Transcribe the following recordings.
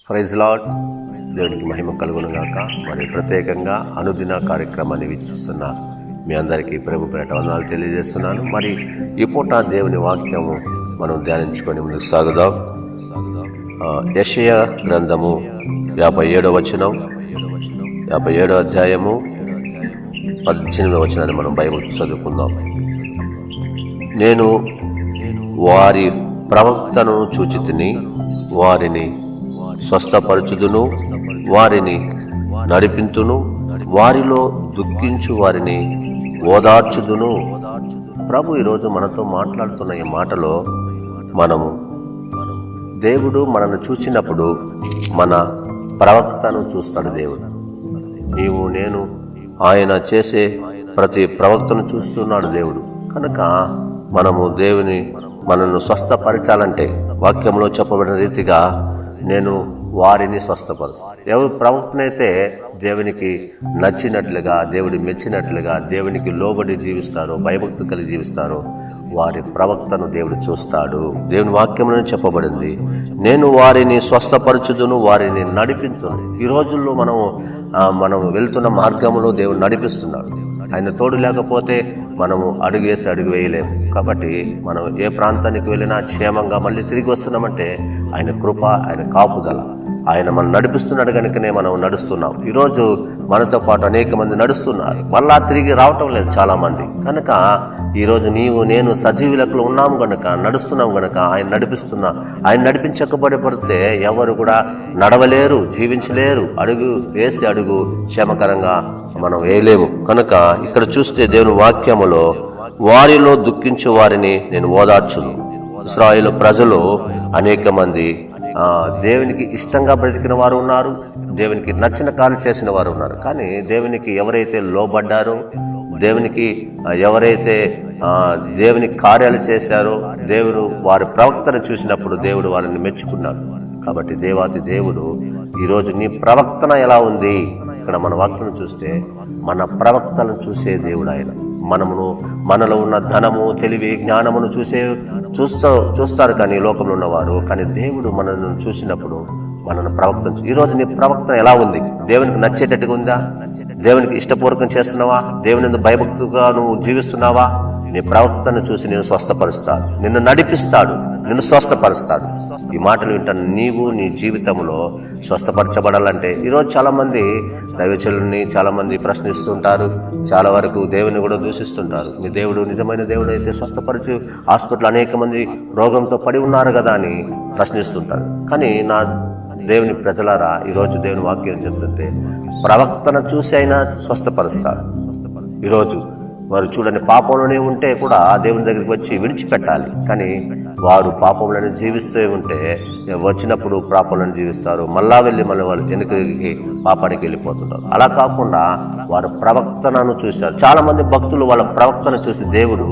Praise lord. దేవునికి మహిమ కలుగును గాక. మరి ప్రత్యేకంగా అనుదిన కార్యక్రమాన్ని వీక్షిస్తున్న మీ అందరికీ ప్రభు పేరట వందనాలు తెలియజేస్తున్నాను. మరి ఈ పూట దేవుని వాక్యము మనం ధ్యానించుకొని ముందుకు సాగుదాం. యెషయా గ్రంథము 57వ వచనం, 57వ అధ్యాయము 18వ వచనాన్ని మనం బైబిల్ చదువుకుందాం. నేను వారి ప్రవక్తను చూచితిని, వారిని స్వస్థపరచుదును, వారిని నడిపింతును, వారిలో దుఃఖించు వారిని ఓదార్చుదును. ప్రభు ఈరోజు మనతో మాట్లాడుతున్న ఈ మాటలో దేవుడు మనల్ని చూసినప్పుడు మన ప్రవక్తను చూస్తాడు. దేవుడు నీవు నేను ఆయన చేసే ప్రతి ప్రవక్తను చూస్తున్నాడు దేవుడు. కనుక దేవుని మనల్ని స్వస్థపరచాలంటే వాక్యంలో చెప్పబడిన రీతిగా నేను వారిని స్వస్థపరుస్తాను. ఎవరు ప్రవక్తనైతే దేవునికి నచ్చినట్లుగా, దేవుడి మెచ్చినట్లుగా, దేవునికి లోబడి జీవిస్తారో, భయభక్తి కలిగి జీవిస్తారో వారి ప్రవక్తను దేవుడు చూస్తాడు. దేవుని వాక్యంలో చెప్పబడింది, నేను వారిని స్వస్థపరచుదును, వారిని నడిపించును. ఈ రోజుల్లో మనం వెళ్తున్న మార్గంలో దేవుడు నడిపిస్తున్నాడు. ఆయన తోడు లేకపోతే మనము అడుగు వేయలేము. కాబట్టి మనం ఏ ప్రాంతానికి వెళ్ళినా క్షేమంగా మళ్ళీ తిరిగి వస్తున్నామంటే ఆయన కృప, ఆయన కాపుదల, ఆయన మనం నడిపిస్తున్నాడు కనుకనే మనం నడుస్తున్నాం. ఈరోజు మనతో పాటు అనేక మంది నడుస్తున్నారు, మళ్ళా తిరిగి రావటం లేదు చాలా మంది. కనుక ఈరోజు నీవు నేను సజీవ లెక్కలో ఉన్నాము కనుక, నడుస్తున్నాం కనుక ఆయన నడిపించకపోతే ఎవరు కూడా నడవలేరు, జీవించలేరు. అడుగు వేసి అడుగు క్షేమకరంగా మనం వేయలేము. కనుక ఇక్కడ చూస్తే దేవుని వాక్యములో వారిలో దుఃఖించు వారిని నేను ఓదార్చును. ఇశ్రాయేలు ప్రజలు అనేక మంది దేవునికి ఇష్టంగా బ్రతికిన వారు ఉన్నారు, దేవునికి నచ్చిన కార్యాలు చేసిన వారు ఉన్నారు. కానీ దేవునికి ఎవరైతే లోబడ్డారో, దేవునికి ఎవరైతే దేవుని కార్యాలు చేశారో, దేవుడు వారి ప్రవక్తను చూసినప్పుడు దేవుడు వారిని మెచ్చుకున్నాడు. కాబట్టి దేవాతి దేవుడు ఈరోజు నీ ప్రవక్తన ఎలా ఉంది? ఇక్కడ మన వాక్యం చూస్తే మన ప్రవక్తలను చూసే దేవుడు ఆయన. మనలో ఉన్న ధనము, తెలివి, జ్ఞానమును చూస్తారు కానీ లోకంలో ఉన్నవారు. కానీ దేవుడు మనల్ని చూసినప్పుడు మనల్ని ప్రవక్తను ఈరోజు నీ ప్రవక్తన ఎలా ఉంది? దేవునికి నచ్చేటట్టుగా ఉందా? దేవునికి ఇష్టపూర్వకం చేస్తున్నావా? దేవుని భయభక్తిగా నువ్వు జీవిస్తున్నావా? నీ ప్రవక్తను చూసి నేను స్వస్థపరుస్తాడు, నిన్ను నడిపిస్తాడు, నిన్ను స్వస్థపరుస్తాడు. ఈ మాటలు వింటాను. నీవు నీ జీవితంలో స్వస్థపరచబడాలంటే ఈరోజు చాలా మంది దైవచనుల్ని చాలా మంది ప్రశ్నిస్తుంటారు, చాలా వరకు దేవుని కూడా దూషిస్తుంటారు. మీ దేవుడు నిజమైన దేవుడు అయితే స్వస్థపరిచి హాస్పిటల్ అనేక మంది రోగంతో పడి ఉన్నారు కదా అని ప్రశ్నిస్తుంటారు. కానీ నా దేవుని ప్రజలారా, ఈరోజు దేవుని వాక్యం చెప్తుంటే ప్రవక్తను చూసి అయినా స్వస్థపరుస్తాడు. ఈరోజు వారు చూడని పాపంలోనే ఉంటే కూడా దేవుని దగ్గరికి వచ్చి విడిచిపెట్టాలి. కానీ వారు పాపంలోనే జీవిస్తూ ఉంటే వచ్చినప్పుడు పాపంలోనే జీవిస్తారు, మళ్ళా వాళ్ళు వెనుకకి పాపానికి వెళ్ళిపోతుంటారు. అలా కాకుండా వారు ప్రవక్తనను చూశారు. చాలా మంది భక్తులు వాళ్ళ ప్రవక్తను చూసి దేవుడు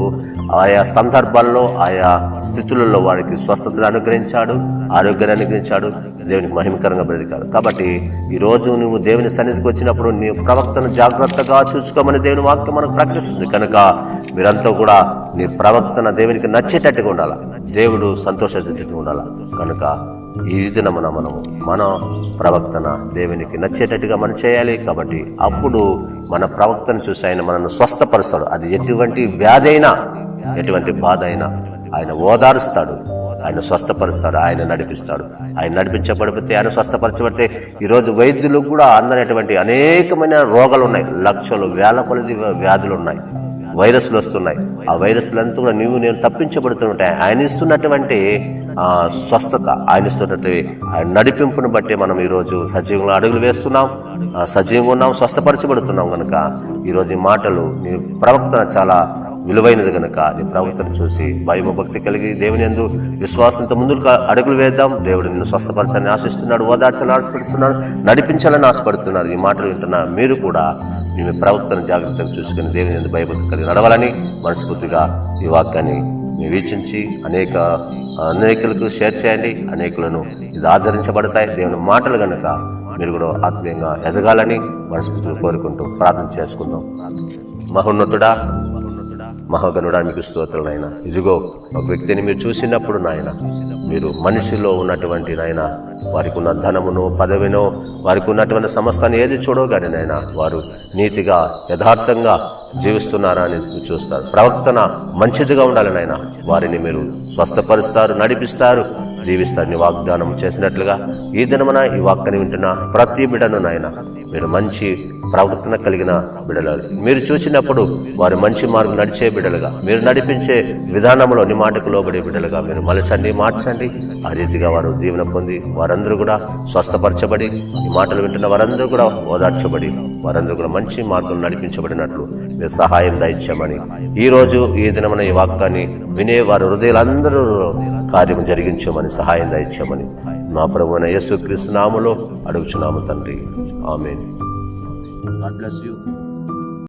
ఆయా సందర్భాల్లో, ఆయా స్థితులలో వారికి స్వస్థతను అనుగ్రహించాడు, ఆరోగ్యాన్ని అనుగ్రహించాడు, దేవునికి మహిమకరంగా బ్రతికాడు. కాబట్టి ఈరోజు నువ్వు దేవుని సన్నిధికి వచ్చినప్పుడు నీ ప్రవక్తను జాగ్రత్తగా చూసుకోమని దేవుని వాక్యం మనకు ప్రకటిస్తుంది. కనుక మీరంతా కూడా నీ ప్రవక్తన దేవునికి నచ్చేటట్టుగా ఉండాలి, దేవుడు సంతోషించేటట్టుగా ఉండాలి. కనుక ఈ దిన మన ప్రవక్తన దేవునికి నచ్చేటట్టుగా మనం చేయాలి. కాబట్టి అప్పుడు మన ప్రవక్తను చూసి ఆయన మనల్ని స్వస్థపరుస్తాడు. అది ఎటువంటి వ్యాధి అయినా, ఎటువంటి బాధ అయినా ఆయన ఓదారుస్తాడు, ఆయన స్వస్థపరుస్తాడు, ఆయన నడిపిస్తాడు. ఆయన నడిపించబడితే, ఆయన స్వస్థపరచబడితే ఈరోజు వైద్యులకు కూడా అందనటువంటి అనేకమైన రోగాలు ఉన్నాయి, లక్షలు వేల కొలది వ్యాధులు ఉన్నాయి, వైరస్లు వస్తున్నాయి. ఆ వైరస్లంతా కూడా నేను తప్పించబడుతుంటాయి. ఆయన ఇస్తున్నటువంటి స్వస్థత, ఆయన ఇస్తున్నటువంటి ఆయన నడిపింపును బట్టి మనం ఈరోజు సజీవంగా అడుగులు వేస్తున్నాం, సజీవంగా ఉన్నాం, స్వస్థపరచబడుతున్నాం. కనుక ఈరోజు ఈ మాటలు నీ ప్రవక్తన చాలా విలువైనది కనుక నీ ప్రవక్తను చూసి భయభక్తి కలిగి దేవుని యందు విశ్వాసంతో ముందుకు అడుగులు వేద్దాం. దేవుడు నిన్ను స్వస్థపరచాలని ఆశిస్తున్నాడు, ఓదార్చాలని ఆశపడుతున్నాడు, నడిపించాలని ఆశపడుతున్నాడు. ఈ మాటలు వింటున్నా మీరు కూడా మీ ప్రవక్తను జాగ్రత్తగా చూసుకుని దేవుని యందు భయభక్తి కలిగి నడవాలని మనస్ఫూర్తిగా ఈ వాక్యాన్ని మీరు వీక్షించి అనేకులకు షేర్ చేయండి. అనేకులను ఇది ఆచరించబడతాయి దేవుని మాటలు కనుక మీరు కూడా ఆత్మీయంగా ఎదగాలని మనస్ఫూర్తిగా కోరుకుంటూ ప్రార్థన చేసుకుందాం. మహోన్నతుడా, మహాగణుడా, మీకు స్తోత్రాలు నాయన. ఇదిగో ఒక వ్యక్తిని మీరు చూసినప్పుడు నాయన మీరు మనిషిలో ఉన్నటువంటి నాయన వారికి ఉన్న ధనమును పదవినో వారికి ఉన్నటువంటి సమస్తాన్ని ఏది చూడవు కానీ నాయన వారు నీతిగా యథార్థంగా జీవిస్తున్నారా అని చూస్తారు. ప్రవర్తన మంచిదిగా ఉండాలి నాయన. వారిని మీరు స్వస్థపరుస్తారు, నడిపిస్తారు, దీవిస్తారు. నీ వాగ్దానం చేసినట్లుగా ఈ దినమున ఈ వాక్యాన్ని వింటున్న ప్రతి బిడ్డను నాయన మీరు మంచి ప్రవర్తన కలిగిన బిడ్డలు, మీరు చూసినప్పుడు వారు మంచి మార్గం నడిచే బిడ్డలుగా, మీరు నడిపించే విధానంలో నీ మాటకు లోబడే బిడ్డలుగా మీరు మలచండి, మార్చండి. ఆ రీతిగా వారు దీవెన పొంది వారందరూ కూడా స్వస్థపరచబడి, ఈ మాటలు వింటున్న వారందరూ కూడా ఓదార్చబడి, వారందరూ కూడా మంచి మార్గం నడిపించబడినట్లు మీరు సహాయం దయచేయమని, ఈరోజు ఈ దినమున ఈ వాక్యాన్ని వినే వారి హృదయాలందరూ కార్యము జరిగించమని సహాయం దయచేయమని మా ప్రభువైన యేసుక్రీస్తు నామములో అడుగుచున్నాము తండ్రి. ఆమేన్. God bless you.